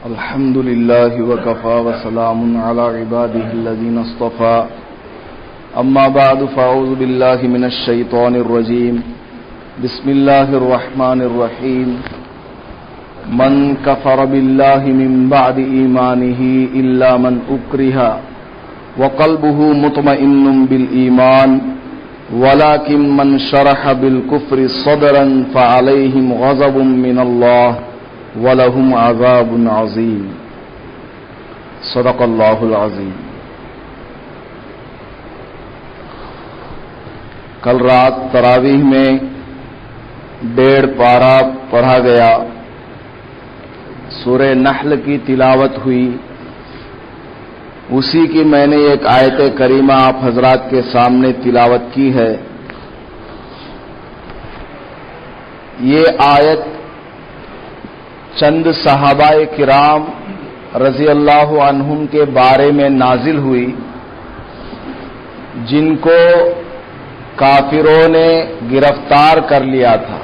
الحمد لله وكفى وسلام على عباده الذين اصطفى أما بعد فأعوذ بالله من الشيطان الرجيم بسم الله الرحمن الرحيم من كفر بالله من بعد إيمانه إلا من أكره وقلبه مطمئن بالإيمان ولكن من شرح بالكفر صدرا فعليهم غضب من الله وَلَهُمْ عَذَابٌ عَظِيمٌ صدق اللہ العظیم۔ کل رات تراویح میں 1.5 پارہ پڑھا گیا، سورہ نحل کی تلاوت ہوئی، اسی کی میں نے ایک آیت کریمہ آپ حضرات کے سامنے تلاوت کی ہے۔ یہ آیت چند صحابہ کرام رضی اللہ عنہم کے بارے میں نازل ہوئی جن کو کافروں نے گرفتار کر لیا تھا۔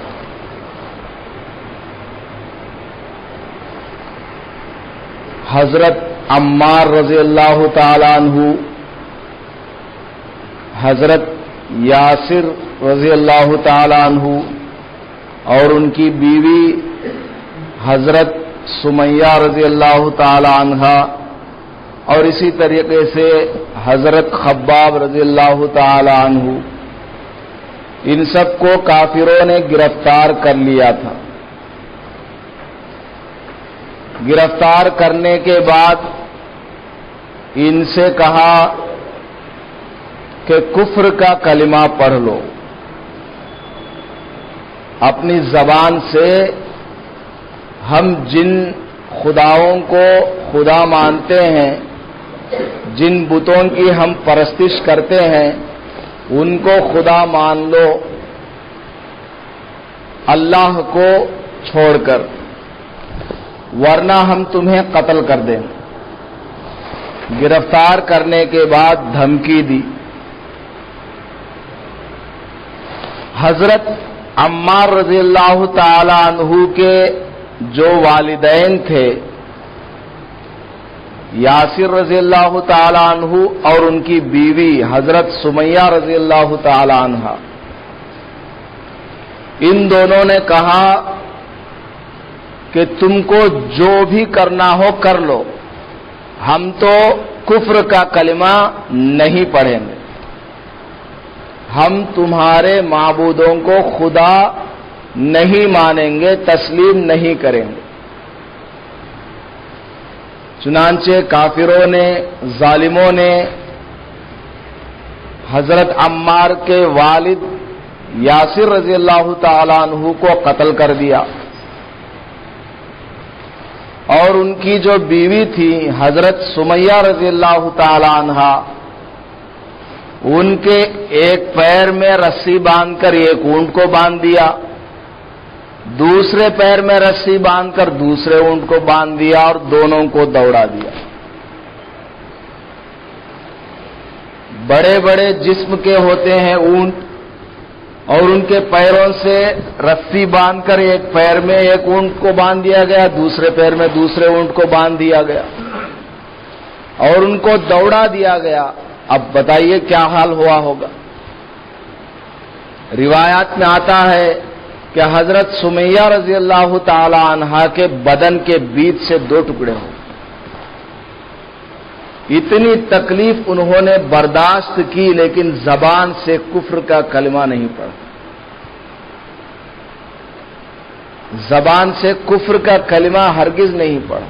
حضرت عمار رضی اللہ تعالی عنہ، حضرت یاسر رضی اللہ تعالی عنہ اور ان کی بیوی حضرت سمیہ رضی اللہ تعالی عنہا اور اسی طریقے سے حضرت خباب رضی اللہ تعالی عنہ، ان سب کو کافروں نے گرفتار کر لیا تھا۔ گرفتار کرنے کے بعد ان سے کہا کہ کفر کا کلمہ پڑھ لو، اپنی زبان سے ہم جن خداؤں کو خدا مانتے ہیں، جن بتوں کی ہم پرستش کرتے ہیں، ان کو خدا مان لو اللہ کو چھوڑ کر، ورنہ ہم تمہیں قتل کر دیں۔ گرفتار کرنے کے بعد دھمکی دی۔ حضرت عمار رضی اللہ تعالی عنہ کے جو والدین تھے، یاسر رضی اللہ تعالی عنہ اور ان کی بیوی حضرت سمیہ رضی اللہ تعالی عنہ، ان دونوں نے کہا کہ تم کو جو بھی کرنا ہو کر لو، ہم تو کفر کا کلمہ نہیں پڑھیں گے، ہم تمہارے معبودوں کو خدا نہیں مانیں گے، تسلیم نہیں کریں گے۔ چنانچہ کافروں نے، ظالموں نے حضرت عمار کے والد یاسر رضی اللہ تعالی عنہ کو قتل کر دیا، اور ان کی جو بیوی تھی حضرت سمیہ رضی اللہ تعالی عنہ، ان کے ایک پیر میں رسی باندھ کر ایک اونٹ کو باندھ دیا، دوسرے پیر میں رسی باندھ کر دوسرے اونٹ کو باندھ دیا اور دونوں کو دوڑا دیا۔ بڑے بڑے جسم کے ہوتے ہیں اونٹ، اور ان کے پیروں سے رسی باندھ کر ایک پیر میں ایک اونٹ کو باندھ دیا گیا، دوسرے پیر میں دوسرے اونٹ کو باندھ دیا گیا اور ان کو دوڑا دیا گیا۔ اب بتائیے کیا حال ہوا ہوگا۔ روایات میں آتا ہے کہ حضرت سمیہ رضی اللہ تعالی عنہا کے بدن کے بیچ سے 2 ٹکڑے ہو۔ اتنی تکلیف انہوں نے برداشت کی، لیکن زبان سے کفر کا کلمہ نہیں پڑھا۔ زبان سے کفر کا کلمہ ہرگز نہیں پڑھا۔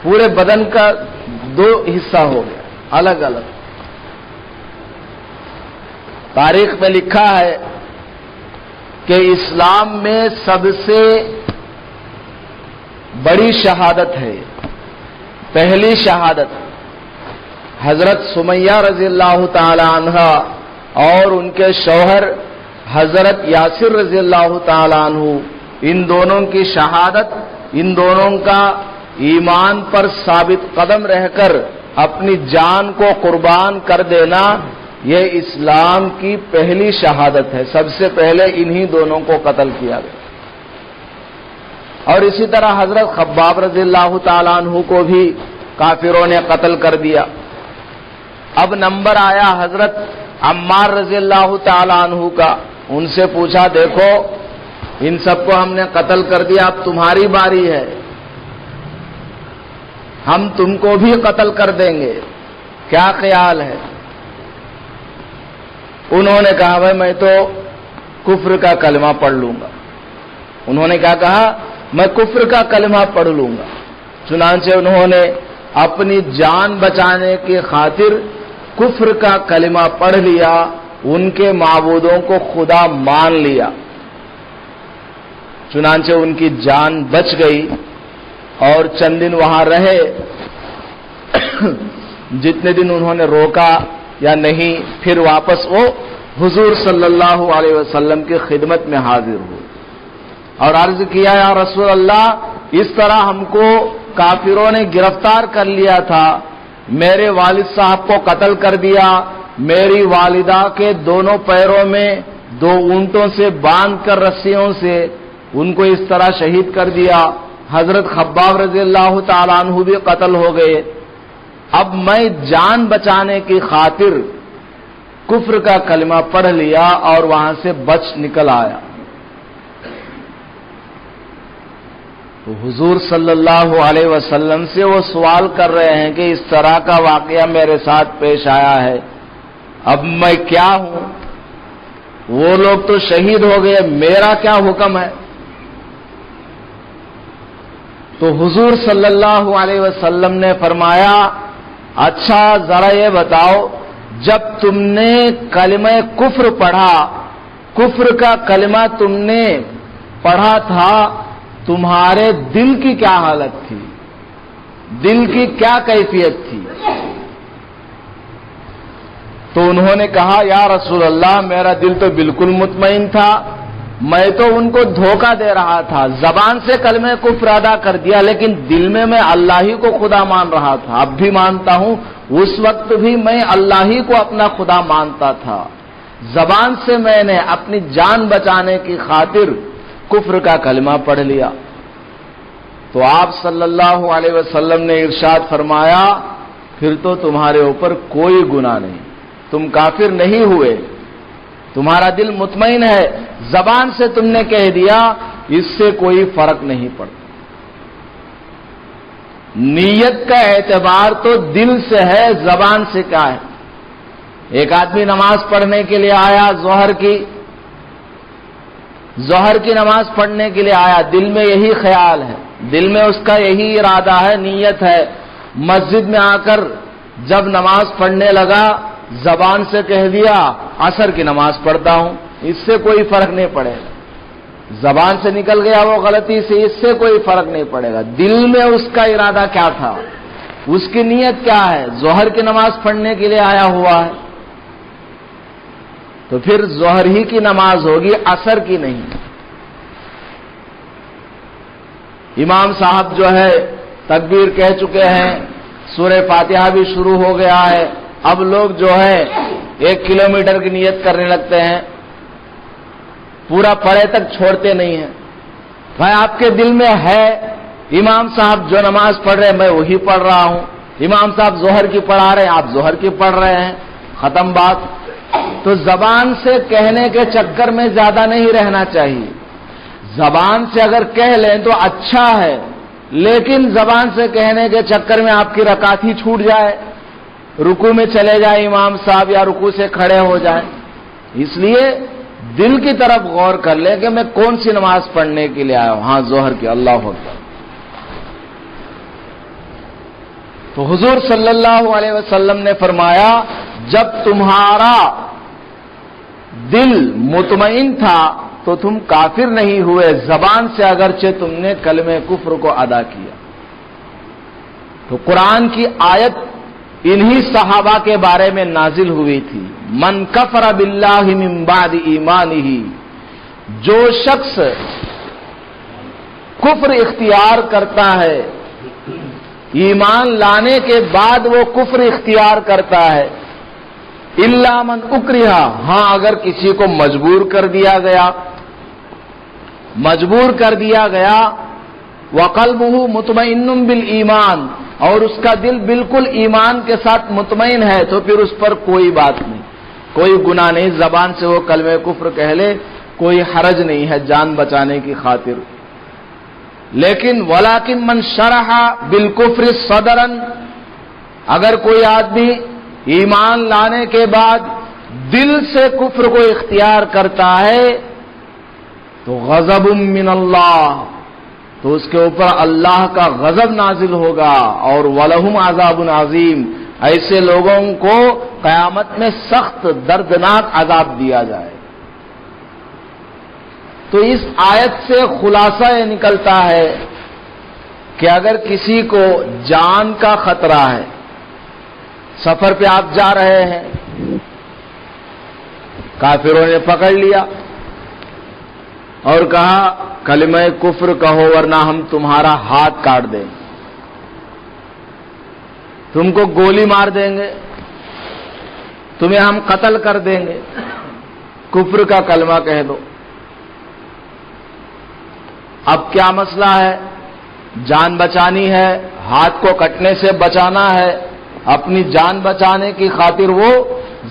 پورے بدن کا 2 حصہ ہو گیا، الگ الگ۔ تاریخ میں لکھا ہے کہ اسلام میں سب سے بڑی شہادت ہے، پہلی شہادت حضرت سمیہ رضی اللہ تعالی عنہ اور ان کے شوہر حضرت یاسر رضی اللہ تعالی عنہ، ان دونوں کی شہادت، ان دونوں کا ایمان پر ثابت قدم رہ کر اپنی جان کو قربان کر دینا، یہ اسلام کی پہلی شہادت ہے۔ سب سے پہلے انہی دونوں کو قتل کیا گیا، اور اسی طرح حضرت خباب رضی اللہ تعالیٰ عنہ کو بھی کافروں نے قتل کر دیا۔ اب نمبر آیا حضرت عمار رضی اللہ تعالیٰ عنہ کا، ان سے پوچھا دیکھو ان سب کو ہم نے قتل کر دیا، اب تمہاری باری ہے، ہم تم کو بھی قتل کر دیں گے، کیا خیال ہے؟ انہوں نے کہا بھائی میں تو کفر کا کلمہ پڑھ لوں گا۔ انہوں نے کیا کہا؟ میں کفر کا کلمہ پڑھ لوں گا۔ چنانچہ انہوں نے اپنی جان بچانے کی خاطر کفر کا کلمہ پڑھ لیا، ان کے معبودوں کو خدا مان لیا، چنانچہ ان کی جان بچ گئی اور چند دن وہاں رہے۔ جتنے دن انہوں نے روکا یا نہیں، پھر واپس وہ حضور صلی اللہ علیہ وسلم کی خدمت میں حاضر ہوئے اور عرض کیا یا رسول اللہ، اس طرح ہم کو کافروں نے گرفتار کر لیا تھا، میرے والد صاحب کو قتل کر دیا، میری والدہ کے دونوں پیروں میں 2 اونٹوں سے باندھ کر رسیوں سے ان کو اس طرح شہید کر دیا، حضرت خباب رضی اللہ تعالیٰ عنہ بھی قتل ہو گئے، اب میں جان بچانے کی خاطر کفر کا کلمہ پڑھ لیا اور وہاں سے بچ نکل آیا۔ تو حضور صلی اللہ علیہ وسلم سے وہ سوال کر رہے ہیں کہ اس طرح کا واقعہ میرے ساتھ پیش آیا ہے، اب میں کیا ہوں؟ وہ لوگ تو شہید ہو گئے، میرا کیا حکم ہے؟ تو حضور صلی اللہ علیہ وسلم نے فرمایا اچھا ذرا یہ بتاؤ، جب تم نے کلمہ کفر پڑھا، کفر کا کلمہ تم نے پڑھا تھا، تمہارے دل کی کیا حالت تھی؟ دل کی کیا کیفیت تھی؟ تو انہوں نے کہا یا رسول اللہ میرا دل تو بالکل مطمئن تھا، میں تو ان کو دھوکہ دے رہا تھا، زبان سے کلمہ کفر ادا کر دیا لیکن دل میں اللہ ہی کو خدا مان رہا تھا، اب بھی مانتا ہوں، اس وقت بھی میں اللہ ہی کو اپنا خدا مانتا تھا، زبان سے میں نے اپنی جان بچانے کی خاطر کفر کا کلمہ پڑھ لیا۔ تو آپ صلی اللہ علیہ وسلم نے ارشاد فرمایا پھر تو تمہارے اوپر کوئی گناہ نہیں، تم کافر نہیں ہوئے، تمہارا دل مطمئن ہے، زبان سے تم نے کہہ دیا، اس سے کوئی فرق نہیں پڑتا۔ نیت کا اعتبار تو دل سے ہے، زبان سے کیا ہے؟ ایک آدمی نماز پڑھنے کے لیے آیا، ظہر کی نماز پڑھنے کے لیے آیا، دل میں یہی خیال ہے، دل میں اس کا یہی ارادہ ہے، نیت ہے، مسجد میں آ کر جب نماز پڑھنے لگا زبان سے کہہ دیا عصر کی نماز پڑھتا ہوں، اس سے کوئی فرق نہیں پڑے گا، زبان سے نکل گیا وہ غلطی سے، اس سے کوئی فرق نہیں پڑے گا، دل میں اس کا ارادہ کیا تھا، اس کی نیت کیا ہے، ظہر کی نماز پڑھنے کے لیے آیا ہوا ہے تو پھر ظہر ہی کی نماز ہوگی، عصر کی نہیں۔ امام صاحب جو ہے تکبیر کہہ چکے ہیں، سورہ فاتحہ بھی شروع ہو گیا ہے، اب لوگ جو ہے 1 کلومیٹر کی نیت کرنے لگتے ہیں، پورا پڑھے تک چھوڑتے نہیں ہیں۔ بھائی آپ کے دل میں ہے امام صاحب جو نماز پڑھ رہے ہیں میں وہی پڑھ رہا ہوں، امام صاحب ظہر کی پڑھا رہے ہیں آپ ظہر کی پڑھ رہے ہیں، ختم بات۔ تو زبان سے کہنے کے چکر میں زیادہ نہیں رہنا چاہیے، زبان سے اگر کہہ لیں تو اچھا ہے، لیکن زبان سے کہنے کے چکر میں آپ کی رکعت ہی چھوٹ جائے، رکوع میں چلے جائے امام صاحب یا رکوع سے کھڑے ہو جائیں، اس لیے دل کی طرف غور کر لیں کہ میں کون سی نماز پڑھنے کے لیے آیا ہوں، ہاں ظہر کی، اللہ اکبر۔ تو حضور صلی اللہ علیہ وسلم نے فرمایا جب تمہارا دل مطمئن تھا تو تم کافر نہیں ہوئے، زبان سے اگرچہ تم نے کلمہ کفر کو ادا کیا۔ تو قرآن کی آیت انہی صحابہ کے بارے میں نازل ہوئی تھی، من کفر باللہ من بعد ایمانہ، جو شخص کفر اختیار کرتا ہے ایمان لانے کے بعد وہ کفر اختیار کرتا ہے، الا من اکرہ، ہاں اگر کسی کو مجبور کر دیا گیا وقلبہ مطمئن بالایمان، اور اس کا دل بالکل ایمان کے ساتھ مطمئن ہے، تو پھر اس پر کوئی بات نہیں، کوئی گناہ نہیں، زبان سے وہ کلمہ کفر کہہ لے، کوئی حرج نہیں ہے جان بچانے کی خاطر۔ لیکن ولیکن من شرح بالکفر صدرا، اگر کوئی آدمی ایمان لانے کے بعد دل سے کفر کو اختیار کرتا ہے تو غضب من اللہ، تو اس کے اوپر اللہ کا غضب نازل ہوگا، اور وَلَهُمْ عَذَابٌ عَظِيمٌ، ایسے لوگوں کو قیامت میں سخت دردناک عذاب دیا جائے۔ تو اس آیت سے خلاصہ یہ نکلتا ہے کہ اگر کسی کو جان کا خطرہ ہے، سفر پہ آپ جا رہے ہیں، کافروں نے پکڑ لیا اور کہا کلمہ کفر کہو ورنہ ہم تمہارا ہاتھ کاٹ دیں گے، تم کو گولی مار دیں گے، تمہیں ہم قتل کر دیں گے، کفر کا کلمہ کہہ دو۔ اب کیا مسئلہ ہے؟ جان بچانی ہے، ہاتھ کو کٹنے سے بچانا ہے، اپنی جان بچانے کی خاطر وہ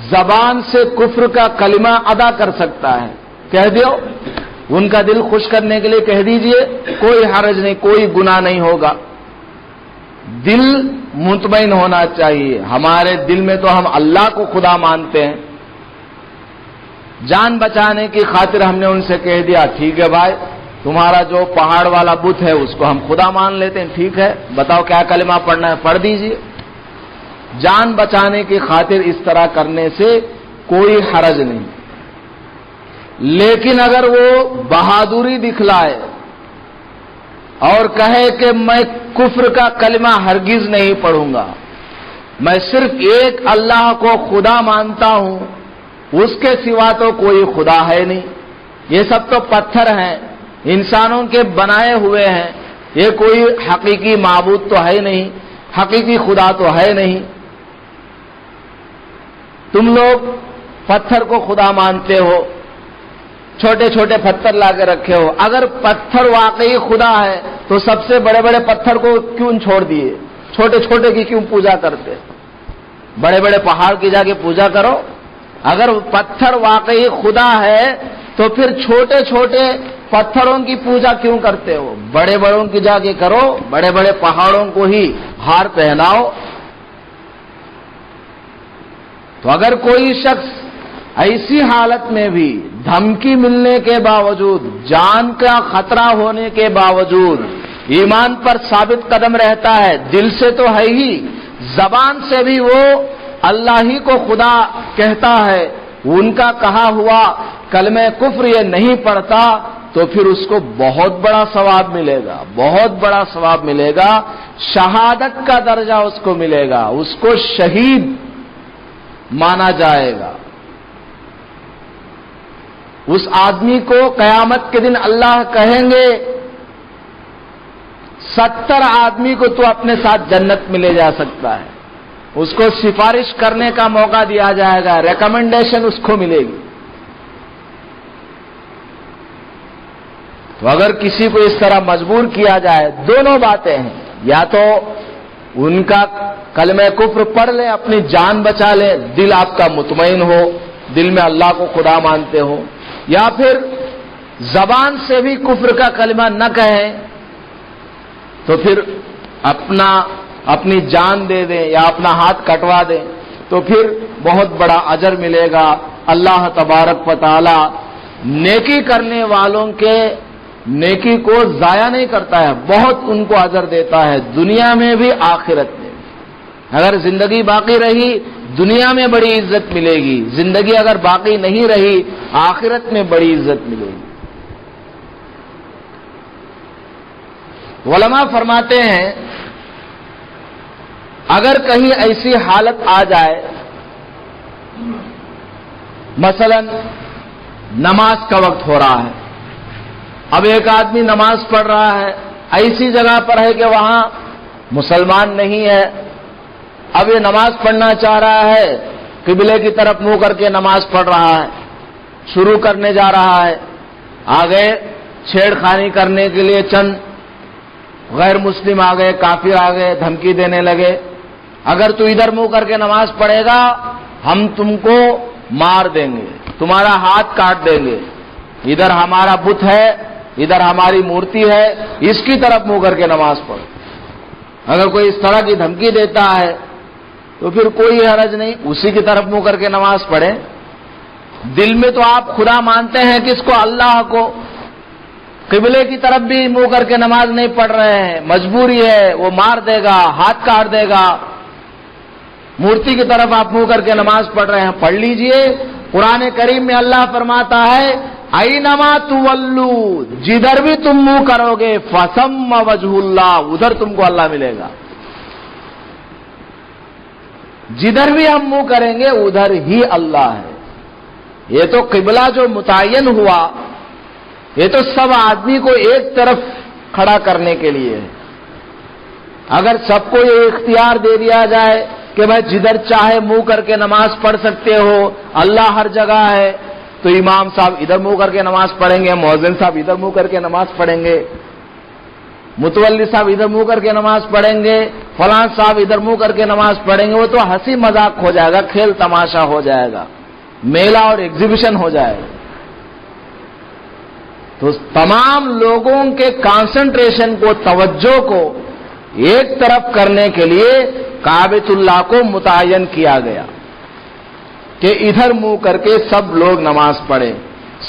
زبان سے کفر کا کلمہ ادا کر سکتا ہے، کہہ دیو، ان کا دل خوش کرنے کے لیے کہہ دیجئے، کوئی حرج نہیں، کوئی گناہ نہیں ہوگا۔ دل مطمئن ہونا چاہیے، ہمارے دل میں تو ہم اللہ کو خدا مانتے ہیں، جان بچانے کی خاطر ہم نے ان سے کہہ دیا ٹھیک ہے بھائی، تمہارا جو پہاڑ والا بت ہے اس کو ہم خدا مان لیتے ہیں، ٹھیک ہے بتاؤ کیا کلمہ پڑھنا ہے، پڑھ دیجئے۔ جان بچانے کی خاطر اس طرح کرنے سے کوئی حرج نہیں، لیکن اگر وہ بہادری دکھلائے اور کہے کہ میں کفر کا کلمہ ہرگز نہیں پڑھوں گا، میں صرف ایک اللہ کو خدا مانتا ہوں، اس کے سوا تو کوئی خدا ہے نہیں، یہ سب تو پتھر ہیں، انسانوں کے بنائے ہوئے ہیں، یہ کوئی حقیقی معبود تو ہے نہیں، حقیقی خدا تو ہے نہیں، تم لوگ پتھر کو خدا مانتے ہو، چھوٹے چھوٹے پتھر لا کے رکھے ہو، اگر پتھر واقعی خدا ہے تو سب سے بڑے بڑے پتھر کو کیوں چھوڑ دیے، چھوٹے چھوٹے کی کیوں پوجا کرتے، بڑے بڑے پہاڑ کی جا کے پوجا کرو۔ اگر پتھر واقعی خدا ہے تو پھر چھوٹے چھوٹے پتھروں کی پوجا کیوں کرتے ہو، بڑے بڑوں کی جا کے کرو، بڑے بڑے پہاڑوں کو ہی ہار پہناؤ۔ تو اگر کوئی شخص ایسی حالت میں بھی دھمکی ملنے کے باوجود، جان کا خطرہ ہونے کے باوجود ایمان پر ثابت قدم رہتا ہے، دل سے تو ہے ہی، زبان سے بھی وہ اللہ ہی کو خدا کہتا ہے، ان کا کہا ہوا کلمہ کفر یہ نہیں پڑھتا، تو پھر اس کو بہت بڑا ثواب ملے گا، بہت بڑا ثواب ملے گا، شہادت کا درجہ اس کو ملے گا، اس کو شہید مانا جائے گا۔ اس آدمی کو قیامت کے دن اللہ کہیں گے 70 آدمی کو تو اپنے ساتھ جنت میں لے جا سکتا ہے، اس کو سفارش کرنے کا موقع دیا جائے گا، ریکمنڈیشن اس کو ملے گی۔ تو اگر کسی کو اس طرح مجبور کیا جائے، دونوں باتیں ہیں، یا تو ان کا کلمہ کفر پڑھ لیں، اپنی جان بچا لیں، دل آپ کا مطمئن ہو، دل میں اللہ کو خدا مانتے ہو، یا پھر زبان سے بھی کفر کا کلمہ نہ کہیں تو پھر اپنی جان دے دیں یا اپنا ہاتھ کٹوا دیں، تو پھر بہت بڑا اجر ملے گا۔ اللہ تبارک و تعالی نیکی کرنے والوں کے نیکی کو ضائع نہیں کرتا ہے، بہت ان کو اجر دیتا ہے، دنیا میں بھی آخرت میں بھی۔ اگر زندگی باقی رہی دنیا میں بڑی عزت ملے گی، زندگی اگر باقی نہیں رہی آخرت میں بڑی عزت ملے گی۔ علماء فرماتے ہیں اگر کہیں ایسی حالت آ جائے، مثلا نماز کا وقت ہو رہا ہے، اب ایک آدمی نماز پڑھ رہا ہے، ایسی جگہ پر ہے کہ وہاں مسلمان نہیں ہے، اب یہ نماز پڑھنا چاہ رہا ہے، قبلے کی طرف منہ کر کے نماز پڑھ رہا ہے، شروع کرنے جا رہا ہے، آگے چھیڑ خانی کرنے کے لیے چند غیر مسلم آ گئے، کافر آ گئے، دھمکی دینے لگے، اگر تو ادھر منہ کر کے نماز پڑھے گا ہم تم کو مار دیں گے، تمہارا ہاتھ کاٹ دیں گے، ادھر ہمارا بت ہے، ادھر ہماری مورتی ہے، اس کی طرف منہ کر کے نماز پڑھو۔ اگر کوئی اس طرح کی دھمکی دیتا ہے تو پھر کوئی حرج نہیں، اسی کی طرف منہ کر کے نماز پڑھیں۔ دل میں تو آپ خدا مانتے ہیں کس کو؟ اللہ کو، قبلے کی طرف بھی منہ کر کے نماز نہیں پڑھ رہے ہیں، مجبوری ہے، وہ مار دے گا، ہاتھ کاٹ دے گا، مورتی کی طرف آپ منہ کر کے نماز پڑھ رہے ہیں۔ پڑھ لیجئے، قرآن کریم میں اللہ فرماتا ہے اینما تولو، جدھر بھی تم منہ کرو گے فثم وجہ اللہ، ادھر تم کو اللہ ملے گا۔ جدھر بھی ہم منہ کریں گے ادھر ہی اللہ ہے۔ یہ تو قبلہ جو متعین ہوا یہ تو سب آدمی کو ایک طرف کھڑا کرنے کے لیے ہے۔ اگر سب کو یہ اختیار دے دیا جائے کہ بھائی جدھر چاہے منہ کر کے نماز پڑھ سکتے ہو، اللہ ہر جگہ ہے، تو امام صاحب ادھر منہ کر کے نماز پڑھیں گے، مؤذن صاحب ادھر منہ کر کے نماز پڑھیں گے، متولی صاحب ادھر منہ کر کے نماز پڑھیں گے، فلاں صاحب ادھر منہ کر کے نماز پڑھیں گے، وہ تو ہنسی مذاق ہو جائے گا، کھیل تماشا ہو جائے گا، میلہ اور ایگزیبیشن ہو جائے گا۔ تو تمام لوگوں کے کانسنٹریشن کو، توجہ کو ایک طرف کرنے کے لیے کعبۃ اللہ کو متعین کیا گیا کہ ادھر منہ کر کے سب لوگ نماز پڑھیں۔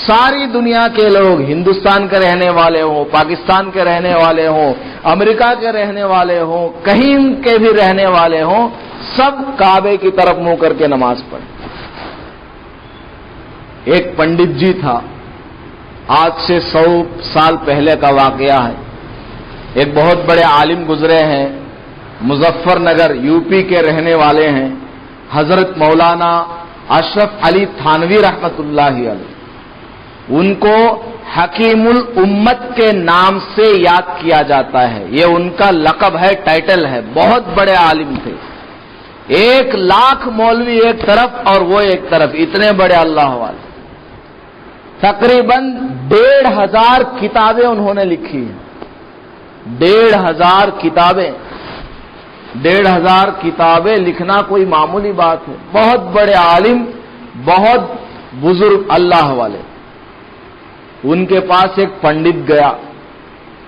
ساری دنیا کے لوگ، ہندوستان کے رہنے والے ہوں، پاکستان کے رہنے والے ہوں، امریکہ کے رہنے والے ہوں، کہیں کے بھی رہنے والے ہوں، سب کعبے کی طرف منہ کر کے نماز پڑھیں۔ ایک پنڈت جی تھا، آج سے 100 سال پہلے کا واقعہ ہے، ایک بہت بڑے عالم گزرے ہیں، مظفر نگر یو پی کے رہنے والے ہیں، حضرت مولانا اشرف علی تھانوی رحمت اللہ علیہ۔ ان کو حکیم الامت کے نام سے یاد کیا جاتا ہے، یہ ان کا لقب ہے، ٹائٹل ہے، بہت بڑے عالم تھے، 1,00,000 مولوی ایک طرف اور وہ ایک طرف، اتنے بڑے اللہ والے۔ تقریباً 1,500 کتابیں انہوں نے لکھی ہیں، 1,500 کتابیں، 1,500 کتابیں لکھنا کوئی معمولی بات ہے، بہت بڑے عالم، بہت بزرگ اللہ والے۔ ان کے پاس ایک پنڈت گیا،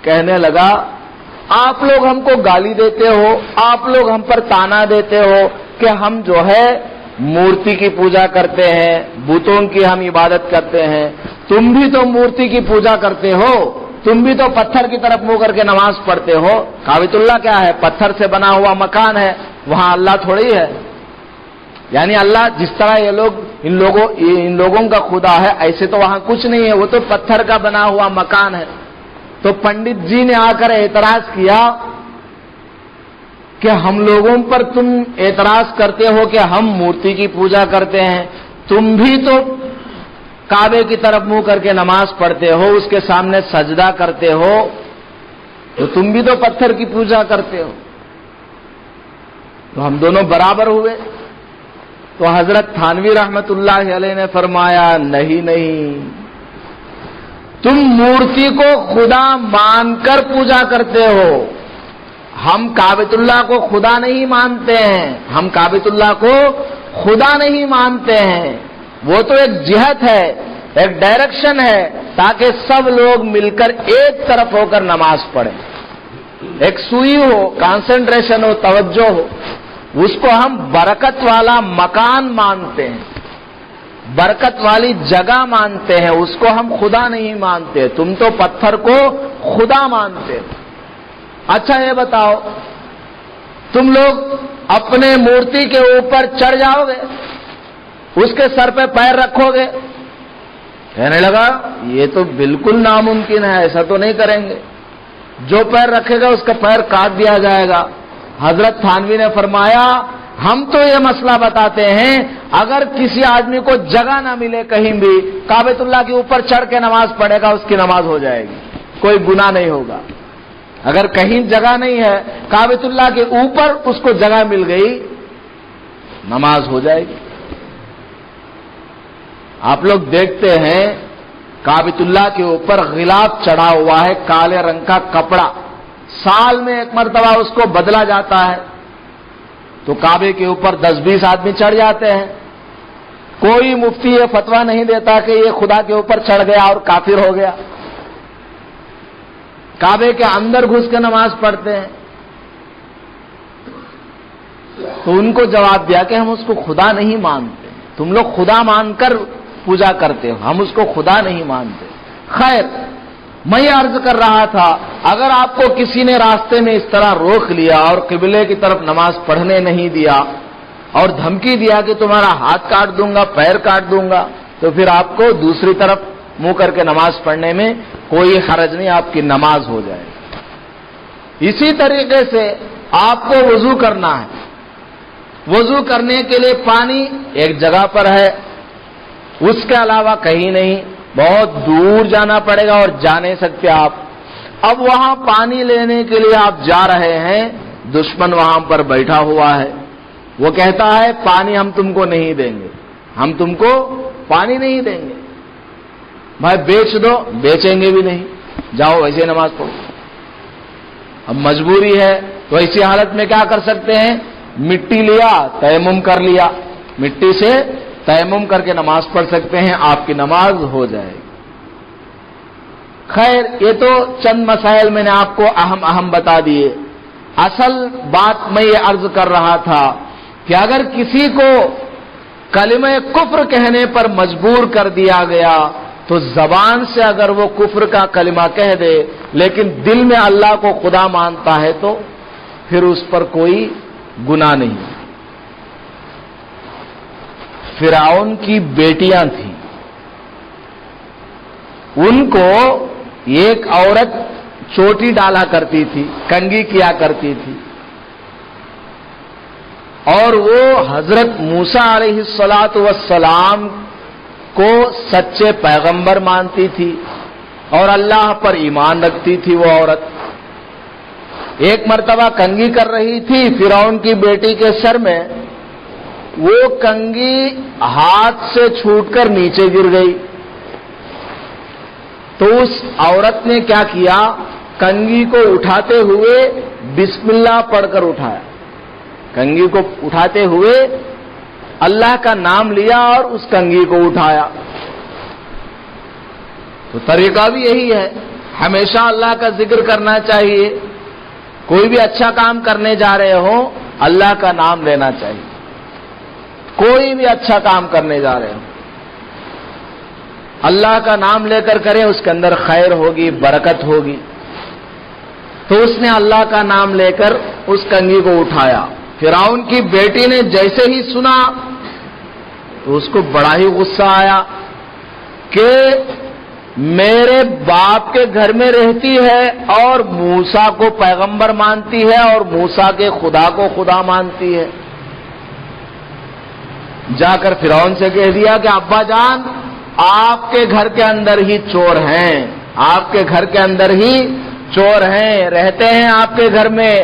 کہنے لگا آپ لوگ ہم کو گالی دیتے ہو، آپ لوگ ہم پر تانا دیتے ہو کہ ہم جو ہے مورتی کی پوجا کرتے ہیں، بتوں کی ہم عبادت کرتے ہیں، تم بھی تو مورتی کی پوجا کرتے ہو، تم بھی تو پتھر کی طرف منہ کر کے نماز پڑھتے ہو۔ کعبۃ اللہ کیا ہے؟ پتھر سے بنا ہوا مکان ہے، وہاں اللہ تھوڑی ہے۔ یعنی اللہ جس طرح یہ لوگ ان لوگوں کا خدا ہے، ایسے تو وہاں کچھ نہیں ہے، وہ تو پتھر کا بنا ہوا مکان ہے۔ تو پنڈت جی نے آ کر اعتراض کیا کہ ہم لوگوں پر تم اعتراض کرتے ہو کہ ہم مورتی کی پوجا کرتے ہیں، تم بھی تو کعبے کی طرف منہ کر کے نماز پڑھتے ہو، اس کے سامنے سجدہ کرتے ہو، تو تم بھی تو پتھر کی پوجا کرتے ہو، تو ہم دونوں برابر ہوئے۔ تو حضرت تھانوی رحمت اللہ علیہ نے فرمایا نہیں، تم مورتی کو خدا مان کر پوجا کرتے ہو، ہم کعبۃ اللہ کو خدا نہیں مانتے ہیں، ہم کعبۃ اللہ کو خدا نہیں مانتے ہیں، وہ تو ایک جہت ہے، ایک ڈائریکشن ہے، تاکہ سب لوگ مل کر ایک طرف ہو کر نماز پڑھیں، ایک سوئی ہو، کانسنٹریشن ہو، توجہ ہو۔ اس کو ہم برکت والا مکان مانتے ہیں، برکت والی جگہ مانتے ہیں، اس کو ہم خدا نہیں مانتے، تم تو پتھر کو خدا مانتے ہو۔ اچھا یہ بتاؤ، تم لوگ اپنے مورتی کے اوپر چڑھ جاؤ گے، اس کے سر پہ پیر رکھو گے؟ کہنے لگا یہ تو بالکل ناممکن ہے، ایسا تو نہیں کریں گے، جو پیر رکھے گا اس کا پیر کاٹ دیا جائے گا۔ حضرت تھانوی نے فرمایا ہم تو یہ مسئلہ بتاتے ہیں، اگر کسی آدمی کو جگہ نہ ملے کہیں بھی، کعبۃ اللہ کے اوپر چڑھ کے نماز پڑھے گا، اس کی نماز ہو جائے گی، کوئی گناہ نہیں ہوگا۔ اگر کہیں جگہ نہیں ہے، کعبۃ اللہ کے اوپر اس کو جگہ مل گئی، نماز ہو جائے گی۔ آپ لوگ دیکھتے ہیں کعبۃ اللہ کے اوپر غلاف چڑھا ہوا ہے، کالے رنگ کا کپڑا، سال میں ایک مرتبہ اس کو بدلا جاتا ہے، تو کعبے کے اوپر 10-20 آدمی چڑھ جاتے ہیں. کوئی مفتی یہ فتویٰ نہیں دیتا کہ یہ خدا کے اوپر چڑھ گیا اور کافر ہو گیا. کعبے کے اندر گھس کے نماز پڑھتے ہیں. تو ان کو جواب دیا کہ ہم اس کو خدا نہیں مانتے، تم لوگ خدا مان کر پوجا کرتے ہو، ہم اس کو خدا نہیں مانتے. خیر، میں یہ عرض کر رہا تھا، اگر آپ کو کسی نے راستے میں اس طرح روک لیا اور قبلے کی طرف نماز پڑھنے نہیں دیا اور دھمکی دیا کہ تمہارا ہاتھ کاٹ دوں گا، پیر کاٹ دوں گا، تو پھر آپ کو دوسری طرف منہ کر کے نماز پڑھنے میں کوئی حرج نہیں، آپ کی نماز ہو جائے. اسی طریقے سے آپ کو وضو کرنا ہے. وضو کرنے کے لیے پانی ایک جگہ پر ہے، اس کے علاوہ کہیں نہیں، بہت دور جانا پڑے گا اور جا نہیں سکتے آپ. اب وہاں پانی لینے کے لیے آپ جا رہے ہیں، دشمن وہاں پر بیٹھا ہوا ہے، وہ کہتا ہے پانی ہم تم کو نہیں دیں گے، ہم تم کو پانی نہیں دیں گے، بھائی بیچ دو، بیچیں گے بھی نہیں، جاؤ ویسے نماز پڑھو. اب مجبوری ہے، تو ایسی حالت میں کیا کر سکتے ہیں؟ مٹی لیا، تیمم کر لیا، مٹی سے تیمم کر کے نماز پڑھ سکتے ہیں، آپ کی نماز ہو جائے. خیر، یہ تو چند مسائل میں نے آپ کو اہم بتا دیے. اصل بات میں یہ عرض کر رہا تھا کہ اگر کسی کو کلمہ کفر کہنے پر مجبور کر دیا گیا تو زبان سے اگر وہ کفر کا کلمہ کہہ دے لیکن دل میں اللہ کو خدا مانتا ہے تو پھر اس پر کوئی گناہ نہیں. فرعون کی بیٹیاں تھیں، ان کو ایک عورت چوٹی ڈالا کرتی تھی، کنگھی کیا کرتی تھی، اور وہ حضرت موسیٰ علیہ الصلاۃ کو سچے پیغمبر مانتی تھی اور اللہ پر ایمان رکھتی تھی. وہ عورت ایک مرتبہ کنگھی کر رہی تھی فرعون کی بیٹی کے سر میں، وہ کنگھی ہاتھ سے چھوٹ کر نیچے گر گئی. تو اس عورت نے کیا کیا؟ کنگھی کو اٹھاتے ہوئے بسم اللہ پڑھ کر اٹھایا، کنگھی کو اٹھاتے ہوئے اللہ کا نام لیا اور اس کنگھی کو اٹھایا. تو طریقہ بھی یہی ہے، ہمیشہ اللہ کا ذکر کرنا چاہیے. کوئی بھی اچھا کام کرنے جا رہے ہو اللہ کا نام لینا چاہیے. کوئی بھی اچھا کام کرنے جا رہے ہو اللہ کا نام لے کر کریں، اس کے اندر خیر ہوگی، برکت ہوگی. تو اس نے اللہ کا نام لے کر اس کنگھی کو اٹھایا. فرعون کی بیٹی نے جیسے ہی سنا تو اس کو بڑا ہی غصہ آیا کہ میرے باپ کے گھر میں رہتی ہے اور موسیٰ کو پیغمبر مانتی ہے اور موسیٰ کے خدا کو خدا مانتی ہے. جا کر فرعون سے کہہ دیا کہ ابا جان، آپ کے گھر کے اندر ہی چور ہیں، آپ کے گھر کے اندر ہی چور ہیں، رہتے ہیں آپ کے گھر میں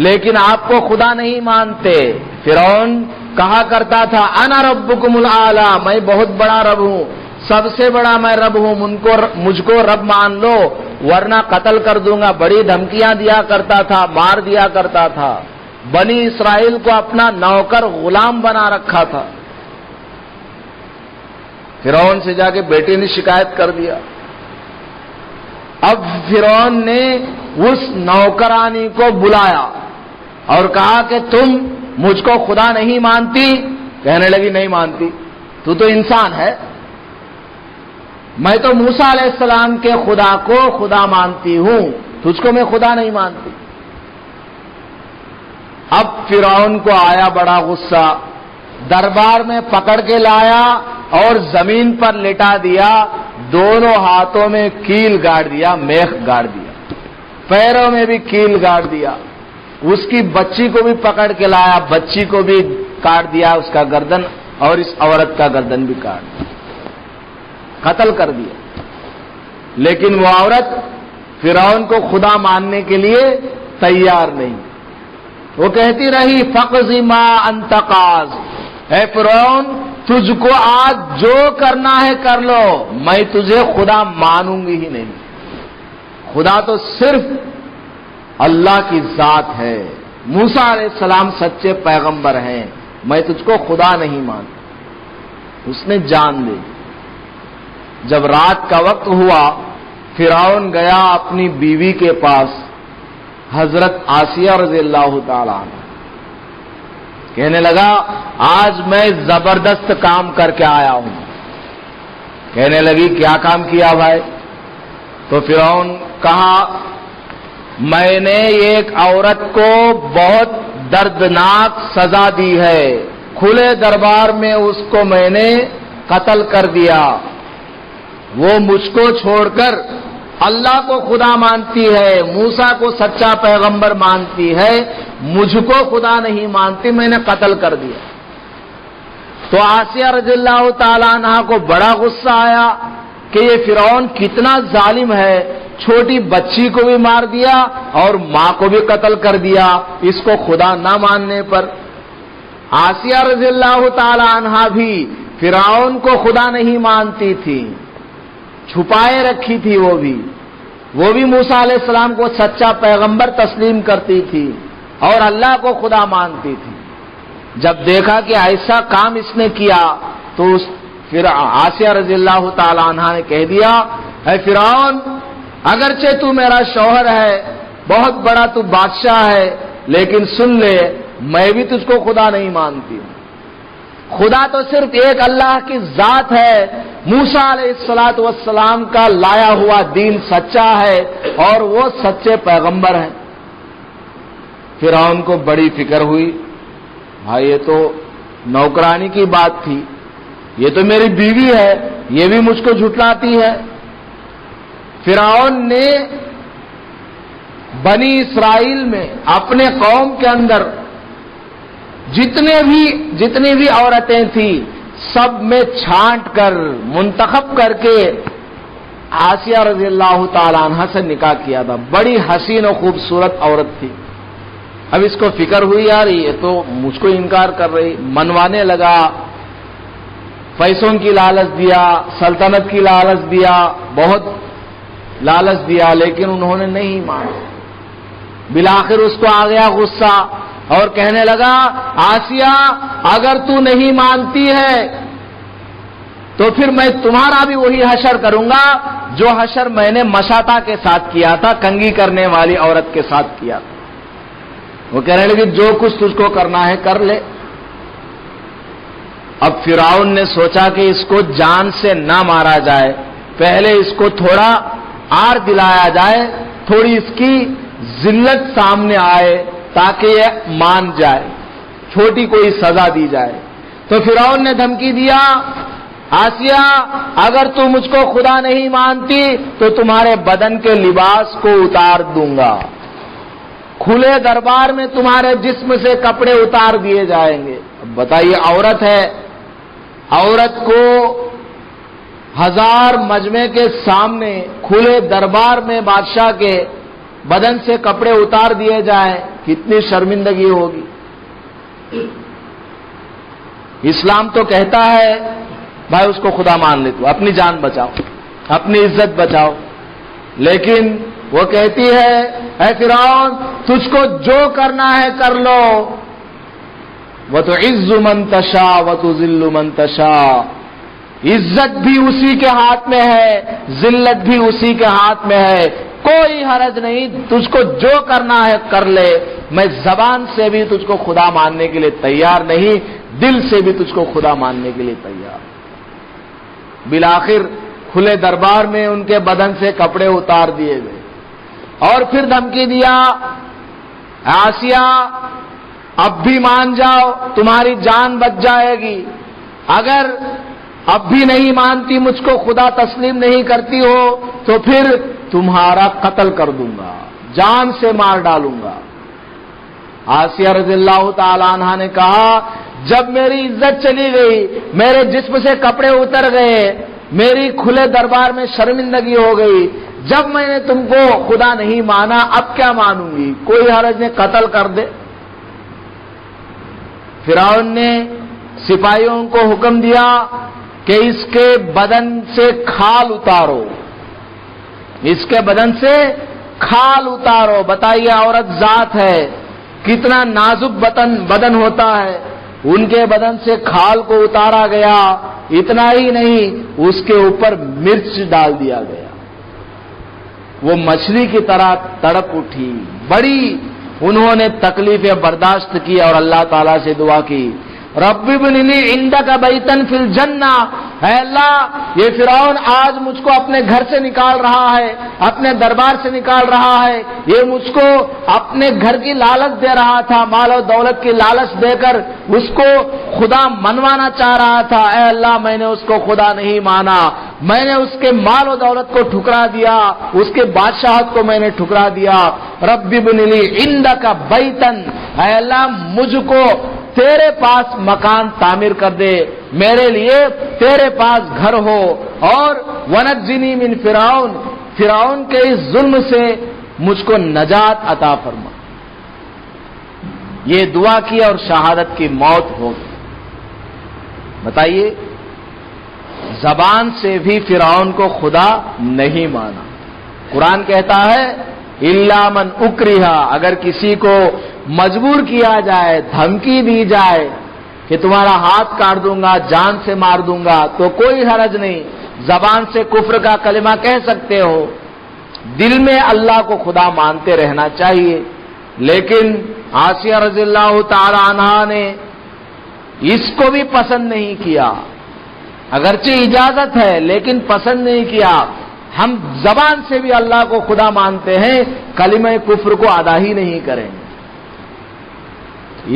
لیکن آپ کو خدا نہیں مانتے. فرعون کہا کرتا تھا انا ربکم الاعلی، میں بہت بڑا رب ہوں، سب سے بڑا میں رب ہوں، مجھ کو رب مان لو ورنہ قتل کر دوں گا. بڑی دھمکیاں دیا کرتا تھا، مار دیا کرتا تھا. بنی اسرائیل کو اپنا نوکر غلام بنا رکھا تھا. فرعون سے جا کے بیٹی نے شکایت کر دیا. اب فرعون نے اس نوکرانی کو بلایا اور کہا کہ تم مجھ کو خدا نہیں مانتی؟ کہنے لگی نہیں مانتی، تو انسان ہے، میں تو موسیٰ علیہ السلام کے خدا کو خدا مانتی ہوں، تجھ کو میں خدا نہیں مانتی. اب فرعون کو آیا بڑا غصہ، دربار میں پکڑ کے لایا اور زمین پر لٹا دیا، دونوں ہاتھوں میں کیل گاڑ دیا، میخ گاڑ دیا، پیروں میں بھی کیل گاڑ دیا. اس کی بچی کو بھی پکڑ کے لایا، بچی کو بھی کاٹ دیا، اس کا گردن اور اس عورت کا گردن بھی کاٹ دیا، قتل کر دیا. لیکن وہ عورت فرعون کو خدا ماننے کے لیے تیار نہیں. وہ کہتی رہی فقض ما انت قاض، اے فرعون تجھ کو آج جو کرنا ہے کر لو، میں تجھے خدا مانوں گی ہی نہیں. خدا تو صرف اللہ کی ذات ہے، موسیٰ علیہ السلام سچے پیغمبر ہیں، میں تجھ کو خدا نہیں مانتا۔ اس نے جان لی۔ جب رات کا وقت ہوا، فرعون گیا اپنی بیوی کے پاس، حضرت آسیہ رضی اللہ تعالی عنہ، کہنے لگا آج میں زبردست کام کر کے آیا ہوں۔ کہنے لگی کیا کام کیا بھائی؟ تو فرعون کہا میں نے ایک عورت کو بہت دردناک سزا دی ہے، کھلے دربار میں اس کو میں نے قتل کر دیا۔ وہ مجھ کو چھوڑ کر اللہ کو خدا مانتی ہے، موسیٰ کو سچا پیغمبر مانتی ہے، مجھ کو خدا نہیں مانتی، میں نے قتل کر دیا۔ تو آسیہ رضی اللہ تعالیٰ عنہ کو بڑا غصہ آیا کہ یہ فرعون کتنا ظالم ہے، چھوٹی بچی کو بھی مار دیا اور ماں کو بھی قتل کر دیا اس کو خدا نہ ماننے پر۔ آسیہ رضی اللہ تعالیٰ عنہ بھی فرعون کو خدا نہیں مانتی تھی، چھپائے رکھی تھی، وہ بھی موسیٰ علیہ السلام کو سچا پیغمبر تسلیم کرتی تھی اور اللہ کو خدا مانتی تھی۔ جب دیکھا کہ ایسا کام اس نے کیا تو پھر آسیہ رضی اللہ تعالی عنہ نے کہہ دیا اے فرعون، اگرچہ تو میرا شوہر ہے، بہت بڑا تو بادشاہ ہے، لیکن سن لے میں بھی تجھ کو خدا نہیں مانتی ہوں۔ خدا تو صرف ایک اللہ کی ذات ہے، موسیٰ علیہ السلام کا لایا ہوا دین سچا ہے اور وہ سچے پیغمبر ہیں۔ فرعون کو بڑی فکر ہوئی، بھائی یہ تو نوکرانی کی بات تھی، یہ تو میری بیوی ہے، یہ بھی مجھ کو جھٹلاتی ہے۔ فرعون نے بنی اسرائیل میں اپنے قوم کے اندر جتنی بھی عورتیں تھیں سب میں چھانٹ کر منتخب کر کے آسیہ رضی اللہ تعالی عنہ سے نکاح کیا تھا۔ بڑی حسین و خوبصورت عورت تھی۔ اب اس کو فکر ہوئی یار یہ تو مجھ کو انکار کر رہی، منوانے لگا، پیسوں کی لالچ دیا، سلطنت کی لالچ دیا، بہت لالچ دیا، لیکن انہوں نے نہیں مانا۔ بالآخر اس کو آ گیا غصہ اور کہنے لگا آسیہ اگر تو نہیں مانتی ہے تو پھر میں تمہارا بھی وہی حشر کروں گا جو حشر میں نے مشاطہ کے ساتھ کیا تھا، کنگھی کرنے والی عورت کے ساتھ کیا تھا۔ وہ کہنے لگے جو کچھ تجھ کو کرنا ہے کر لے۔ اب فرعون نے سوچا کہ اس کو جان سے نہ مارا جائے، پہلے اس کو تھوڑا آر دلایا جائے، تھوڑی اس کی ذلت سامنے آئے تاکہ یہ مان جائے، چھوٹی کوئی سزا دی جائے۔ تو فرعون نے دھمکی دیا آسیہ اگر تو مجھ کو خدا نہیں مانتی تو تمہارے بدن کے لباس کو اتار دوں گا، کھلے دربار میں تمہارے جسم سے کپڑے اتار دیے جائیں گے۔ اب بتائیے عورت ہے، عورت کو 1000 مجمع کے سامنے کھلے دربار میں بادشاہ کے بدن سے کپڑے اتار دیے جائیں، کتنی شرمندگی ہوگی۔ اسلام تو کہتا ہے بھائی اس کو خدا مان لے، تو اپنی جان بچاؤ، اپنی عزت بچاؤ، لیکن وہ کہتی ہے اے فرعون تجھ کو جو کرنا ہے کر لو، وَتُعِزُّ مَن تَشَاءُ وَتُذِلُّ مَن تَشَاءُ، عزت بھی اسی کے ہاتھ میں ہے، ذلت بھی اسی کے ہاتھ میں ہے، کوئی حرج نہیں، تجھ کو جو کرنا ہے کر لے، میں زبان سے بھی تجھ کو خدا ماننے کے لیے تیار نہیں، دل سے بھی تجھ کو خدا ماننے کے لیے تیار۔ بالآخر کھلے دربار میں ان کے بدن سے کپڑے اتار دیے گئے اور پھر دھمکی دیا آسیہ اب بھی مان جاؤ تمہاری جان بچ جائے گی، اگر اب بھی نہیں مانتی مجھ کو خدا تسلیم نہیں کرتی ہو تو پھر تمہارا قتل کر دوں گا، جان سے مار ڈالوں گا۔ آسیہ رضی اللہ تعالی عنہ نے کہا جب میری عزت چلی گئی، میرے جسم سے کپڑے اتر گئے، میری کھلے دربار میں شرمندگی ہو گئی، جب میں نے تم کو خدا نہیں مانا اب کیا مانوں گی، کوئی حرج نہیں، قتل کر دے۔ فرعون نے سپاہیوں کو حکم دیا کہ اس کے بدن سے کھال اتارو، اس کے بدن سے کھال اتارو. بتائیے عورت ذات ہے, کتنا نازک بدن ہوتا ہے, ان کے بدن سے کھال کو اتارا گیا. اتنا ہی نہیں, اس کے اوپر مرچ ڈال دیا گیا, وہ مچھلی کی طرح تڑپ اٹھی. بڑی انہوں نے تکلیفیں برداشت کی اور اللہ تعالیٰ سے دعا کی, رب ابن لی عندک بیتن فی الجنہ, اے اللہ یہ فرعون آج مجھ کو اپنے گھر سے نکال رہا ہے, اپنے دربار سے نکال رہا ہے, یہ مجھ کو اپنے گھر کی لالچ دے رہا تھا, مال و دولت کی لالچ دے کر اس کو خدا منوانا چاہ رہا تھا. اے اللہ میں نے اس کو خدا نہیں مانا, میں نے اس کے مال و دولت کو ٹھکرا دیا, اس کے بادشاہت کو میں نے ٹھکرا دیا. رب ابن لی عندک بیتن, اے اللہ مجھ کو تیرے پاس مکان تعمیر کر دے, میرے لیے تیرے پاس گھر ہو, اور ونجنی من فرعون, فرعون کے اس ظلم سے مجھ کو نجات عطا فرما. یہ دعا کی اور شہادت کی موت ہو گئی. بتائیے, زبان سے بھی فرعون کو خدا نہیں مانا. قرآن کہتا ہے الا من اکرہا, اگر کسی کو مجبور کیا جائے, دھمکی دی جائے کہ تمہارا ہاتھ کاٹ دوں گا, جان سے مار دوں گا, تو کوئی حرج نہیں, زبان سے کفر کا کلمہ کہہ سکتے ہو, دل میں اللہ کو خدا مانتے رہنا چاہیے. لیکن آسیہ رضی اللہ تعالی عنہا نے اس کو بھی پسند نہیں کیا, اگرچہ اجازت ہے لیکن پسند نہیں کیا. ہم زبان سے بھی اللہ کو خدا مانتے ہیں, کلمہ کفر کو ادا ہی نہیں کریں گے.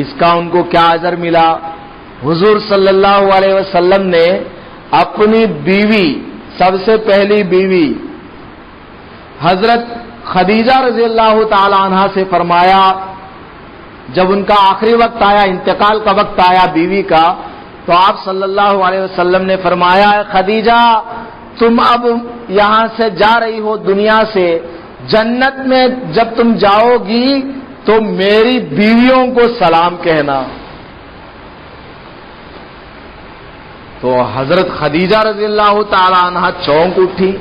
اس کا ان کو کیا اجر ملا؟ حضور صلی اللہ علیہ وسلم نے اپنی بیوی, سب سے پہلی بیوی حضرت خدیجہ رضی اللہ تعالی عنہا سے فرمایا, جب ان کا آخری وقت آیا, انتقال کا وقت آیا بیوی کا, تو آپ صلی اللہ علیہ وسلم نے فرمایا, خدیجہ تم اب یہاں سے جا رہی ہو دنیا سے, جنت میں جب تم جاؤ گی تو میری بیویوں کو سلام کہنا. تو حضرت خدیجہ رضی اللہ تعالی عنہا چونک اٹھی,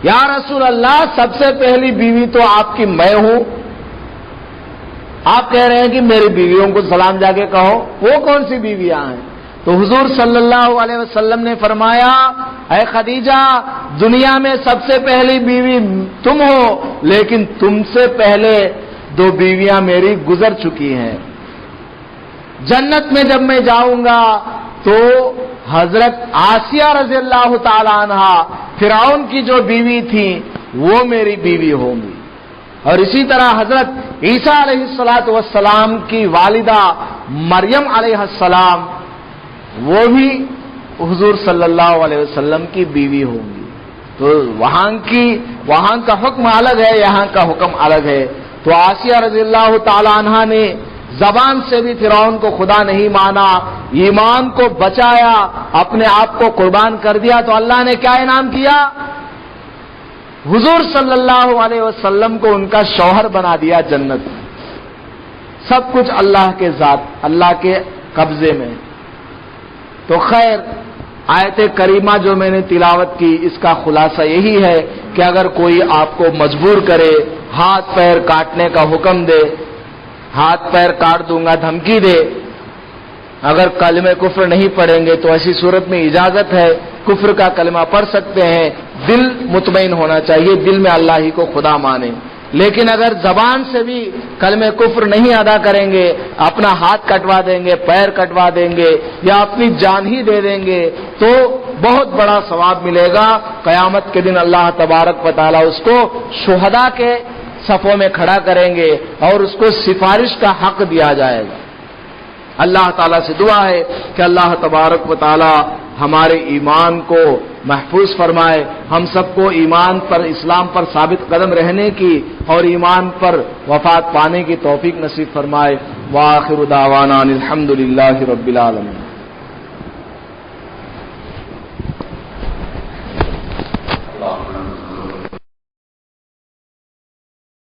یا رسول اللہ سب سے پہلی بیوی تو آپ کی میں ہوں, آپ کہہ رہے ہیں کہ میری بیویوں کو سلام جا کے کہو, وہ کون سی بیویاں ہیں؟ تو حضور صلی اللہ علیہ وسلم نے فرمایا, اے خدیجہ دنیا میں سب سے پہلی بیوی تم ہو, لیکن تم سے پہلے 2 بیویاں میری گزر چکی ہیں. جنت میں جب میں جاؤں گا تو حضرت آسیہ رضی اللہ تعالی عنہا فرعون کی جو بیوی تھی وہ میری بیوی ہوں گی. اور اسی طرح حضرت عیسیٰ علیہ السلام کی والدہ مریم علیہ السلام وہ بھی حضور صلی اللہ علیہ وسلم کی بیوی ہوں گی. تو وہاں کا حکم الگ ہے, یہاں کا حکم الگ ہے. تو آسیہ رضی اللہ تعالی عنہا نے زبان سے بھی فرعون کو خدا نہیں مانا, ایمان کو بچایا, اپنے آپ کو قربان کر دیا, تو اللہ نے کیا انعام کیا؟ حضور صلی اللہ علیہ وسلم کو ان کا شوہر بنا دیا جنت میں. سب کچھ اللہ کے ذات, اللہ کے قبضے میں. تو خیر, آیت کریمہ جو میں نے تلاوت کی اس کا خلاصہ یہی ہے کہ اگر کوئی آپ کو مجبور کرے, ہاتھ پیر کاٹنے کا حکم دے, ہاتھ پیر کاٹ دوں گا دھمکی دے, اگر کلمہ کفر نہیں پڑھیں گے تو ایسی صورت میں اجازت ہے, کفر کا کلمہ پڑھ سکتے ہیں, دل مطمئن ہونا چاہیے, دل میں اللہ ہی کو خدا مانے. لیکن اگر زبان سے بھی کلمہ کفر نہیں ادا کریں گے, اپنا ہاتھ کٹوا دیں گے, پیر کٹوا دیں گے, یا اپنی جان ہی دے دیں گے, تو بہت بڑا ثواب ملے گا. قیامت کے دن اللہ تبارک و تعالی اس کو شہداء کے صفوں میں کھڑا کریں گے اور اس کو سفارش کا حق دیا جائے گا. اللہ تعالیٰ سے دعا ہے کہ اللہ تبارک و تعالی ہمارے ایمان کو محفوظ فرمائے, ہم سب کو ایمان پر, اسلام پر ثابت قدم رہنے کی اور ایمان پر وفات پانے کی توفیق نصیب فرمائے. وآخر دعوانا الحمد للہ رب العالمین.